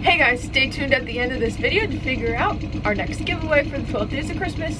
Hey guys, stay tuned at the end of this video to figure out our next giveaway for the 12 days of Christmas.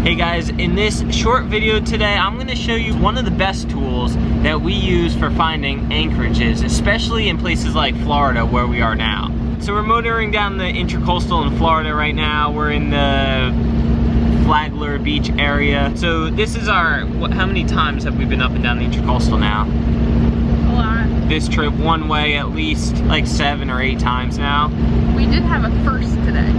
Hey guys, in this short video today, I'm going to show you one of the best tools that we use for finding anchorages, especially in places like Florida where we are now. So we're motoring down the Intracoastal in Florida right now. We're in the Flagler Beach area. So this is our, how many times have we been up and down the Intracoastal now? A lot. This trip one way at least like 7 or 8 times now. We did have a first today.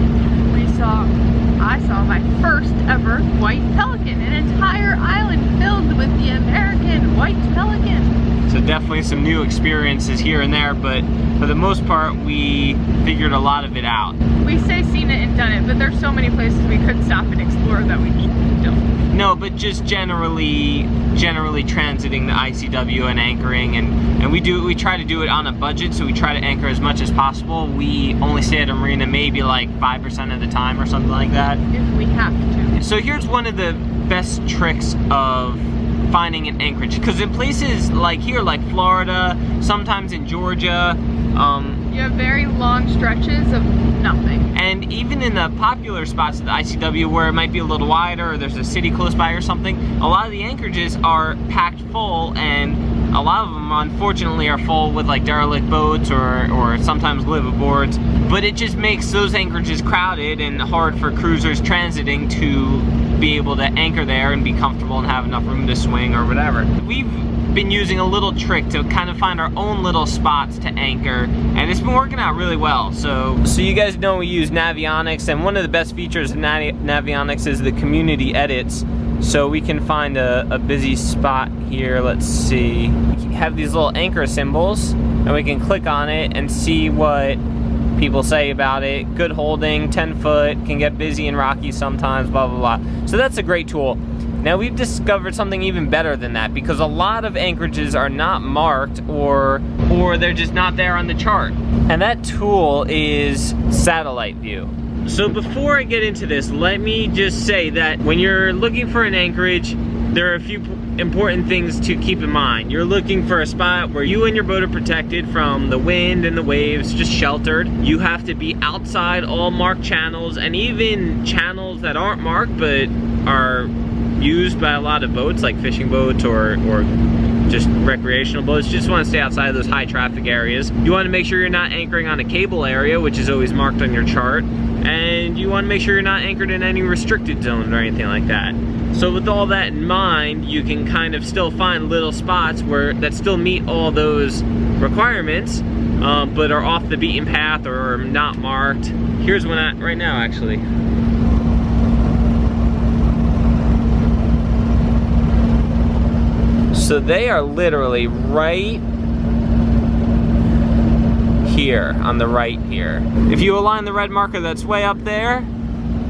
I saw my first ever white pelican, an entire island filled with the American white pelican. So definitely some new experiences here and there, but for the most part, we figured a lot of it out. We say seen it and done it, but there's so many places we could stop and explore that we just don't. No, but just generally transiting the ICW and anchoring, and we try to do it on a budget, so we try to anchor as much as possible. We only stay at a marina maybe like 5% of the time or something like that. If we have to. So here's one of the best tricks of finding an anchorage, because in places like here, like Florida, sometimes in Georgia, you have very long stretches of nothing. and even in the popular spots of the ICW where it might be a little wider, or there's a city close by or something, a lot of the anchorages are packed full, and a lot of them unfortunately are full with like derelict boats or sometimes liveaboards, but it just makes those anchorages crowded and hard for cruisers transiting to be able to anchor there and be comfortable and have enough room to swing or whatever. We've been using a little trick to kind of find our own little spots to anchor, and it's been working out really well. So you guys know we use Navionics, and one of the best features of Navionics is the community edits. So we can find a busy spot here. Let's see. We have these little anchor symbols, and we can click on it and see what people say about it. Good holding, 10 foot, can get busy and rocky sometimes, blah, blah, blah. So that's a great tool. Now we've discovered something even better than that, because a lot of anchorages are not marked, or they're just not there on the chart. And that tool is satellite view. So before I get into this, let me just say that when you're looking for an anchorage, there are a few important things to keep in mind. You're looking for a spot where you and your boat are protected from the wind and the waves, just sheltered. You have to be outside all marked channels, and even channels that aren't marked but are used by a lot of boats, like fishing boats or just recreational boats. You just want to stay outside of those high traffic areas. You want to make sure you're not anchoring on a cable area, which is always marked on your chart. And you want to make sure you're not anchored in any restricted zones or anything like that. So with all that in mind, you can kind of still find little spots that still meet all those requirements, but are off the beaten path or are not marked. Here's one right now, actually. So they are literally right here, on the right here. If you align the red marker that's way up there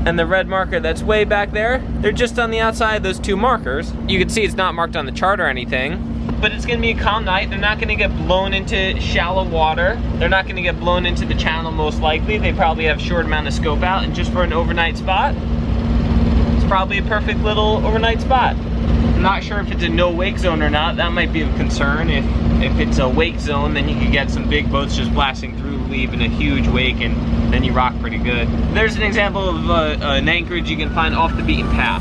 and the red marker that's way back there, they're just on the outside of those two markers. You can see it's not marked on the chart or anything, but it's gonna be a calm night. They're not gonna get blown into shallow water. They're not gonna get blown into the channel most likely. They probably have a short amount of scope out, and just for an overnight spot, it's probably a perfect little overnight spot. I'm not sure if it's a no wake zone or not. That might be of concern. If it's a wake zone, then you could get some big boats just blasting through, leaving a huge wake, and then you rock pretty good. There's an example of an anchorage you can find off the beaten path.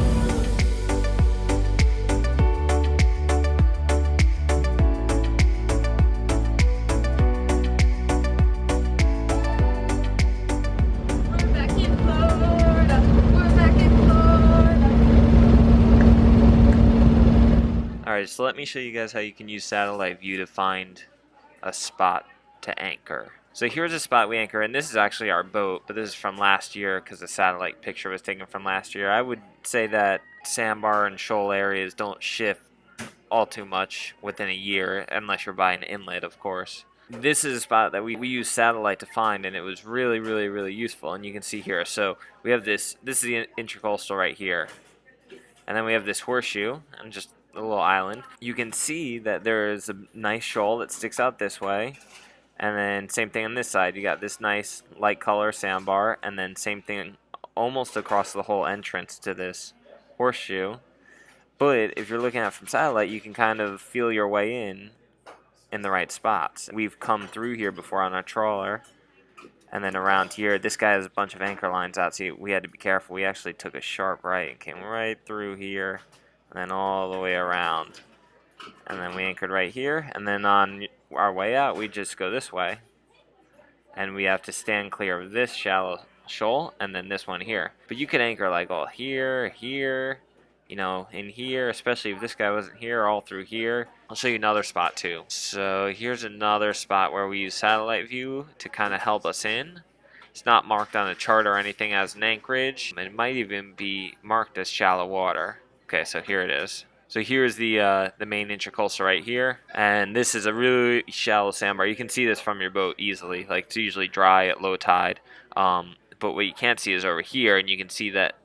We're back in Florida. We're back in Florida. Alright, so let me show you guys how you can use satellite view to find a spot to anchor. So here's a spot we anchor, and this is actually our boat, but this is from last year because the satellite picture was taken from last year. I would say that sandbar and shoal areas don't shift all too much within a year, unless you're by an inlet, of course. This is a spot that we used satellite to find, and it was really, really, really useful. And you can see here, so we have this is the intercoastal right here. And then we have this horseshoe, and just a little island. You can see that there is a nice shoal that sticks out this way. And then same thing on this side. You got this nice light color sandbar, and then same thing almost across the whole entrance to this horseshoe. But if you're looking at it from satellite, you can kind of feel your way in the right spots. We've come through here before on our trawler, and then around here, this guy has a bunch of anchor lines out, so we had to be careful. We actually took a sharp right and came right through here, and then all the way around. And then we anchored right here, and then on our way out, we just go this way. And we have to stand clear of this shallow shoal, and then this one here. But you could anchor like all here, here, you know, in here, especially if this guy wasn't here, all through here. I'll show you another spot too. So here's another spot where we use satellite view to kind of help us in. It's not marked on a chart or anything as an anchorage. It might even be marked as shallow water. Okay, so here it is. So here's the main intercoastal right here, and this is a really shallow sandbar. You can see this from your boat easily. Like, it's usually dry at low tide, but what you can't see is over here, and you can see that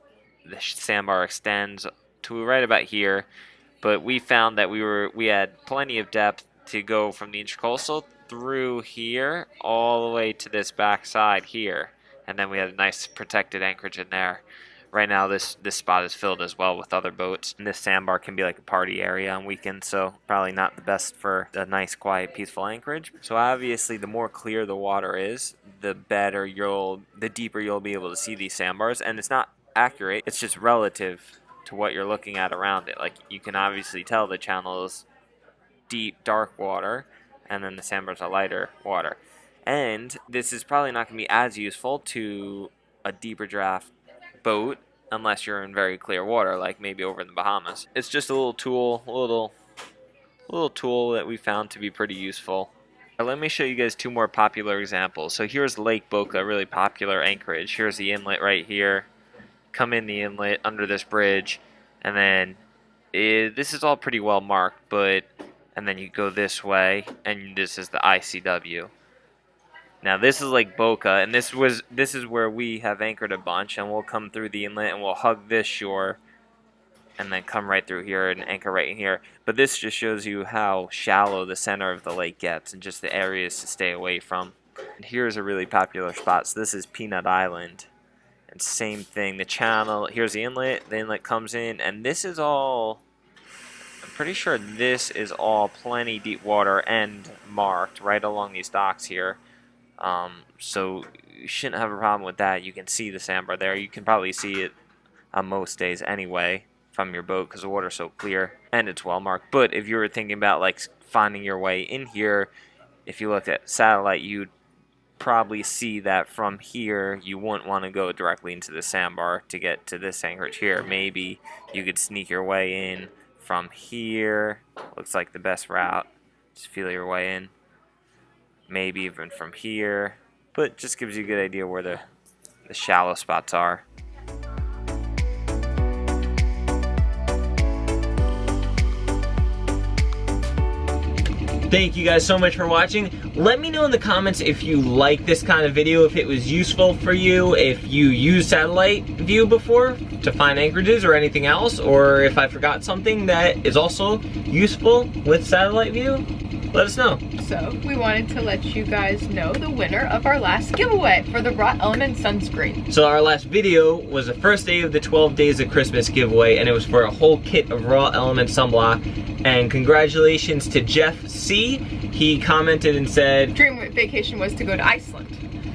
the sandbar extends to right about here. But we found that we had plenty of depth to go from the intercoastal through here all the way to this back side here, and then we had a nice protected anchorage in there. Right now, this spot is filled as well with other boats. And this sandbar can be like a party area on weekends, so probably not the best for a nice, quiet, peaceful anchorage. So obviously, the more clear the water is, the deeper you'll be able to see these sandbars. And it's not accurate; it's just relative to what you're looking at around it. Like, you can obviously tell the channel is deep, dark water, and then the sandbars are lighter water. And this is probably not going to be as useful to a deeper draft boat unless you're in very clear water, like maybe over in the Bahamas. It's just a little tool, a little tool that we found to be pretty useful. Let me show you guys two more popular examples. So here's Lake Boca, a really popular anchorage. Here's the inlet right here. Come in the inlet under this bridge, and then this is all pretty well marked, and then you go this way, and this is the ICW. Now this is Lake Boca, and this is where we have anchored a bunch, and we'll come through the inlet and we'll hug this shore and then come right through here and anchor right in here. But this just shows you how shallow the center of the lake gets and just the areas to stay away from. And here's a really popular spot. So this is Peanut Island. And same thing, the channel, here's the inlet comes in, and this is all, I'm pretty sure this is all plenty deep water and marked right along these docks here. So you shouldn't have a problem with that. You can see the sandbar there. You can probably see it on most days anyway from your boat because the water's so clear and it's well marked. But if you were thinking about like finding your way in here, if you looked at satellite, you'd probably see that from here you wouldn't want to go directly into the sandbar to get to this anchorage here. Maybe you could sneak your way in from here. Looks like the best route. Just feel your way in. Maybe even from here, but just gives you a good idea where the shallow spots are. Thank you guys so much for watching. Let me know in the comments if you like this kind of video, if it was useful for you, if you used satellite view before to find anchorages or anything else, or if I forgot something that is also useful with satellite view. Let us know. So, we wanted to let you guys know the winner of our last giveaway for the Raw Element sunscreen. So our last video was the first day of the 12 Days of Christmas giveaway, and it was for a whole kit of Raw Element sunblock. And congratulations to Jeff C. He commented and said, Dream vacation was to go to Iceland.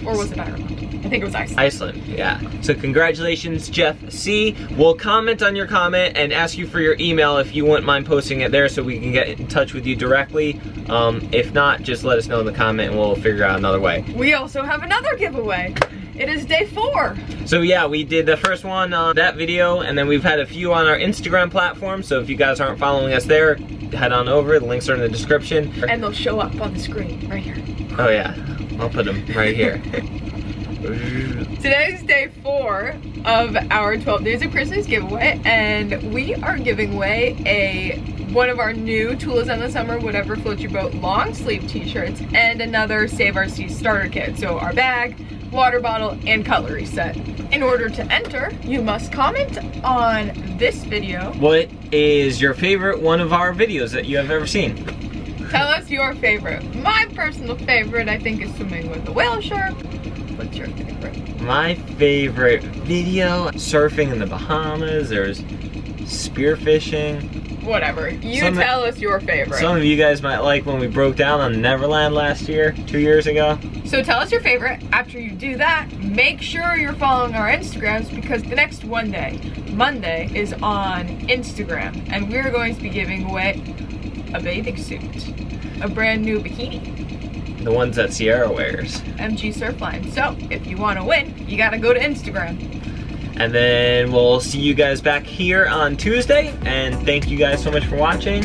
Or was it Ireland? I think it was Iceland. Iceland, yeah. So congratulations, Jeff C. We'll comment on your comment and ask you for your email if you wouldn't mind posting it there so we can get in touch with you directly. If not, just let us know in the comment and we'll figure out another way. We also have another giveaway. It is day 4. So yeah, we did the first one on that video, and then we've had a few on our Instagram platform, so if you guys aren't following us there, head on over, the links are in the description. And they'll show up on the screen, right here. Oh yeah, I'll put them right here. Today's day 4 of our 12 Days of Christmas giveaway, and we are giving away one of our new Tools on the Summer Whatever Floats Your Boat long sleeve t-shirts and another Save Our Seas starter kit. So our bag, water bottle, and cutlery set. In order to enter, you must comment on this video. What is your favorite one of our videos that you have ever seen? Tell us your favorite. My personal favorite, I think, is swimming with a whale shark. What's your favorite? My favorite video, surfing in the Bahamas. There's spearfishing. Whatever. You tell us your favorite. Some of you guys might like when we broke down on Neverland last year, 2 years ago. So tell us your favorite. After you do that, make sure you're following our Instagrams because the next Monday is on Instagram, and we're going to be giving away a bathing suit, a brand new bikini. The ones that Sierra wears. MG Surfline. So if you want to win, you gotta go to Instagram. And then we'll see you guys back here on Tuesday. And thank you guys so much for watching.